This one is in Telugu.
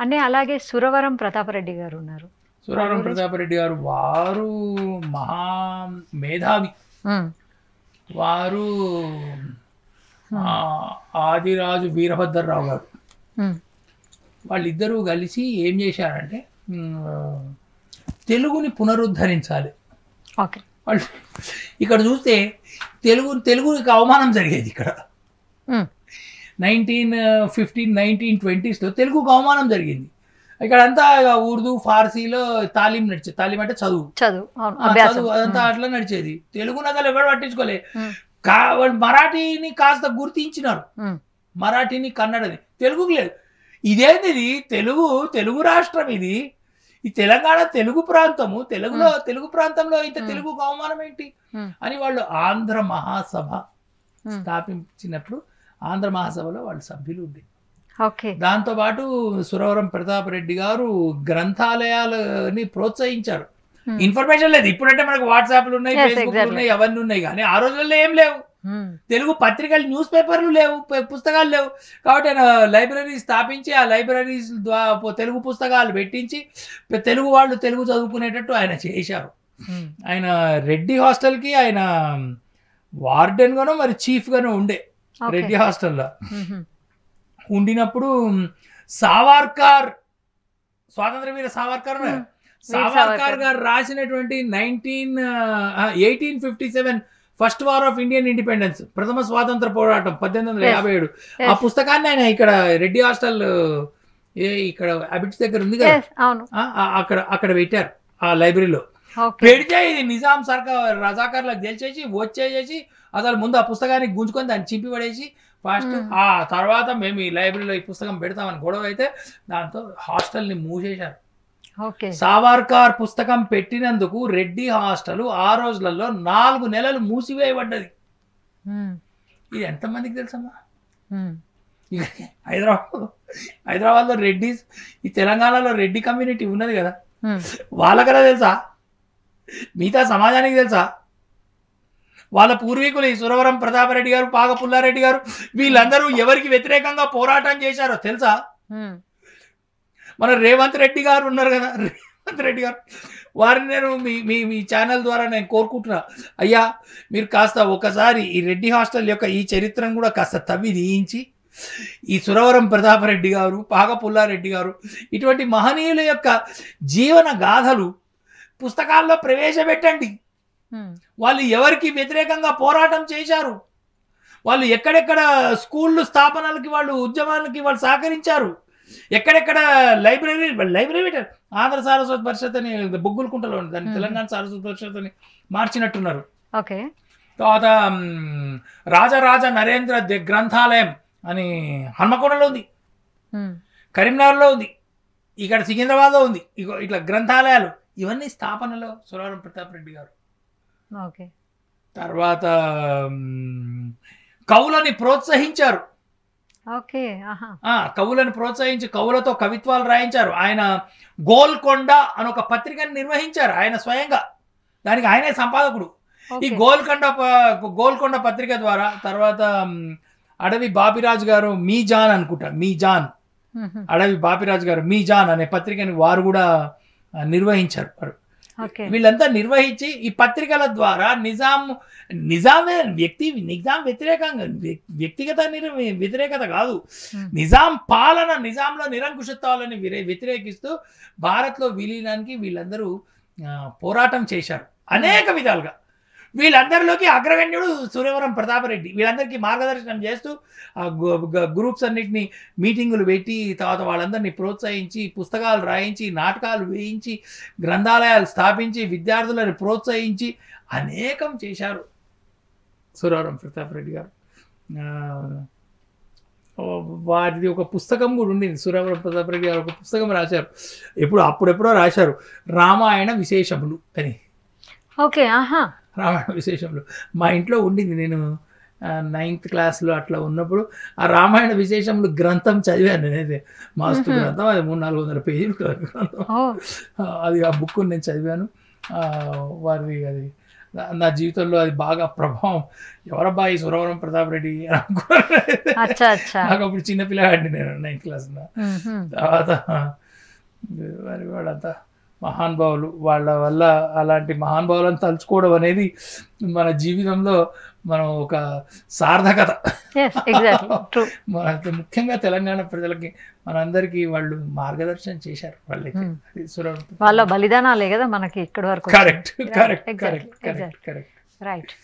అంటే అలాగే సురవరం ప్రతాపరెడ్డి గారు ఉన్నారు. సురవరం ప్రతాపరెడ్డి గారు వారు మహా మేధావి. వారు ఆదిరాజు వీరభద్రరావు గారు వాళ్ళిద్దరూ కలిసి ఏం చేశారంటే తెలుగుని పునరుద్ధరించాలి. వాళ్ళు ఇక్కడ చూస్తే తెలుగుకి అవమానం జరిగేది. ఇక్కడ 1915, 1920s తెలుగుకు అవమానం జరిగింది. ఇక్కడ అంతా ఉర్దూ ఫార్సీలో తాలీం నడిచేది. తాలీం అంటే చదువు అదంతా అట్లా నడిచేది. తెలుగు నగలు ఎవరు పట్టించుకోలే. వాళ్ళు మరాఠీని కాస్త గుర్తించినారు, మరాఠీని కన్నడని, తెలుగుకు లేదు. ఇదేంది తెలుగు రాష్ట్రం ఇది, ఈ తెలంగాణ తెలుగు ప్రాంతము, తెలుగు ప్రాంతంలో ఇంత తెలుగుకు అవమానం ఏంటి అని వాళ్ళు ఆంధ్ర మహాసభ స్థాపించినప్పుడు ఆంధ్ర మహాసభలో వాళ్ళు సభ్యులు ఉండే. దాంతో పాటు సురవరం ప్రతాపరెడ్డి గారు గ్రంథాలయాలని ప్రోత్సహించారు. ఇన్ఫర్మేషన్ లేదు, ఇప్పుడంటే మనకు వాట్సాప్లు ఉన్నాయి, ఫేస్బుక్ ఉన్నాయి, అవన్నీ ఉన్నాయి, కానీ ఆ రోజుల్లో ఏం లేవు. తెలుగు పత్రికలు, న్యూస్ పేపర్లు లేవు, పుస్తకాలు లేవు. కాబట్టి ఆయన లైబ్రరీ స్థాపించి ఆ లైబ్రరీస్ ద్వారా తెలుగు పుస్తకాలు పెట్టించి తెలుగు వాళ్ళు తెలుగు చదువుకునేటట్టు ఆయన చేశారు. ఆయన రెడ్డి హాస్టల్కి ఆయన వార్డెన్గానో మరి చీఫ్గానో ఉండే. రెడ్డి హాస్టల్లో ఉండినప్పుడు సావర్కర్, స్వాతంత్ర వీర సావర్కర్ గారు రాసినటువంటి 1857 first war of Indian independence, ప్రథమ స్వాతంత్ర పోరాటం 1857, ఆ పుస్తకాన్ని ఆయన ఇక్కడ రెడ్డి హాస్టల్ ఇక్కడ అబిట్స్ దగ్గర ఉంది కదా, అక్కడ పెట్టారు ఆ లైబ్రరీలో. పెడితే ఇది నిజాం సర్కార్ రజాకర్లకు గెలిచేసి వచ్చేసి అసలు ముందు ఆ పుస్తకాన్ని గుంజుకొని దాన్ని చింపి పడేసి ఫస్ట్ ఆ తర్వాత మేము ఈ లైబ్రరీలో ఈ పుస్తకం పెడతామని గొడవ అయితే దాంతో హాస్టల్ని మూసేశారు. సావర్కర్ పుస్తకం పెట్టినందుకు రెడ్డి హాస్టల్ ఆ రోజులలో 4 నెలలు మూసివేయబడ్డది. ఇది ఎంతమందికి తెలుసమ్మా? హైదరాబాద్లో రెడ్డిస్, ఈ తెలంగాణలో రెడ్డి కమ్యూనిటీ ఉన్నది కదా, వాళ్ళకన్నా తెలుసా? మిగతా సమాజానికి తెలుసా? వాళ్ళ పూర్వీకులు ఈ సురవరం ప్రతాపరెడ్డి గారు, పాగ పుల్లారెడ్డి గారు, వీళ్ళందరూ ఎవరికి వ్యతిరేకంగా పోరాటం చేశారో తెలుసా? మన రేవంత్ రెడ్డి గారు ఉన్నారు కదా, రేవంత్ రెడ్డి గారు, వారిని నేను మీ ఛానల్ ద్వారా నేను కోరుకుంటున్నా, అయ్యా మీరు కాస్త ఒకసారి ఈ రెడ్డి హాస్టల్ యొక్క ఈ చరిత్రను కూడా కాస్త తవ్వి తీయించి ఈ సురవరం ప్రతాపరెడ్డి గారు, పాగ పుల్లారెడ్డి గారు ఇటువంటి మహనీయుల యొక్క జీవన గాథలు పుస్తకాల్లో ప్రవేశపెట్టండి. వాళ్ళు ఎవరికి వ్యతిరేకంగా పోరాటం చేశారు, వాళ్ళు ఎక్కడెక్కడ స్కూళ్ళు స్థాపనలకి, వాళ్ళు ఉద్యమాలకి వాళ్ళు సహకరించారు, ఎక్కడెక్కడ లైబ్రరీ పెట్టారు. ఆంధ్ర సారస్వత పరిషత్ అని బొగ్గులకుంటలో ఉంది, దాన్ని తెలంగాణ సారస్వత పరిషత్ అని మార్చినట్టున్నారు. తర్వాత రాజరాజ నరేంద్ర గ్రంథాలయం అని హన్మకొండలో ఉంది, కరీంనగర్లో ఉంది, ఇక్కడ సికింద్రాబాద్లో ఉంది. ఇట్లా గ్రంథాలయాలు ఇవన్నీ స్థాపనలో సురవరం ప్రతాపరెడ్డి గారు. తర్వాత కవులని ప్రోత్సహించారు. కవులను ప్రోత్సహించి కవులతో కవిత్వాలు రాయించారు. ఆయన గోల్కొండ అని ఒక పత్రికను నిర్వహించారు ఆయన స్వయంగా, దానికి ఆయనే సంపాదకుడు. ఈ గోల్కొండ పత్రిక ద్వారా తర్వాత అడవి బాపిరాజు గారు మీజాన్ అనుకుంటా, అడవి బాపిరాజు గారు మీజాన్ అనే పత్రికని వారు కూడా నిర్వహించారు. వీళ్ళంతా నిర్వహించి ఈ పత్రికల ద్వారా నిజాం వ్యక్తిగత వ్యతిరేకత కాదు, నిజాం పాలన, నిజాంలో నిరంకుశత్వాలని వ్యతిరేకిస్తూ భారత్లో విలీనానికి వీళ్ళందరూ పోరాటం చేశారు అనేక విధాలుగా. వీళ్ళందరిలోకి అగ్రగణ్యుడు సురవరం ప్రతాపరెడ్డి. వీళ్ళందరికీ మార్గదర్శనం చేస్తూ గ్రూప్స్ అన్నిటినీ మీటింగులు పెట్టి తర్వాత వాళ్ళందరినీ ప్రోత్సహించి పుస్తకాలు రాయించి నాటకాలు వేయించి గ్రంథాలయాలు స్థాపించి విద్యార్థులను ప్రోత్సహించి అనేకం చేశారు సురవరం ప్రతాపరెడ్డి గారు. వారిది ఒక పుస్తకం కూడా ఉండింది. సురవరం ప్రతాపరెడ్డి గారు ఒక పుస్తకం రాశారు, అప్పుడెప్పుడో రాశారు, రామాయణ విశేషములు అని. రామాయణ విశేషములు మా ఇంట్లో ఉండింది. నేను 9th క్లాస్లో అట్లా ఉన్నప్పుడు ఆ రామాయణ విశేషములు గ్రంథం చదివాను. నేనైతే మస్తు గ్రంథం, అది 300-400 పేజీలు గ్రంథం. అది ఆ బుక్ నేను చదివాను. వారిది అది నా జీవితంలో అది బాగా ప్రభావం. ఎవరబ్బా ఈ సురవరం ప్రతాప్ రెడ్డి అని అనుకున్నాను. అచ్చా అచ్చా. నాకు అప్పుడు చిన్నపిల్లగాడిని నేను 9th క్లాస్. తర్వాత మరి వాళ్ళంతా మహానుభావులు, వాళ్ళ వల్ల అలాంటి మహానుభావులను తలుచుకోవడం అనేది మన జీవితంలో మనం ఒక సార్థకత. మన ముఖ్యంగా తెలంగాణ ప్రజలకి మనందరికీ వాళ్ళు మార్గదర్శనం చేశారు. వాళ్ళైతే వాళ్ళ బలిదానాలే కదా మనకి ఇక్కడి వరకు. Correct correct correct correct correct. Right.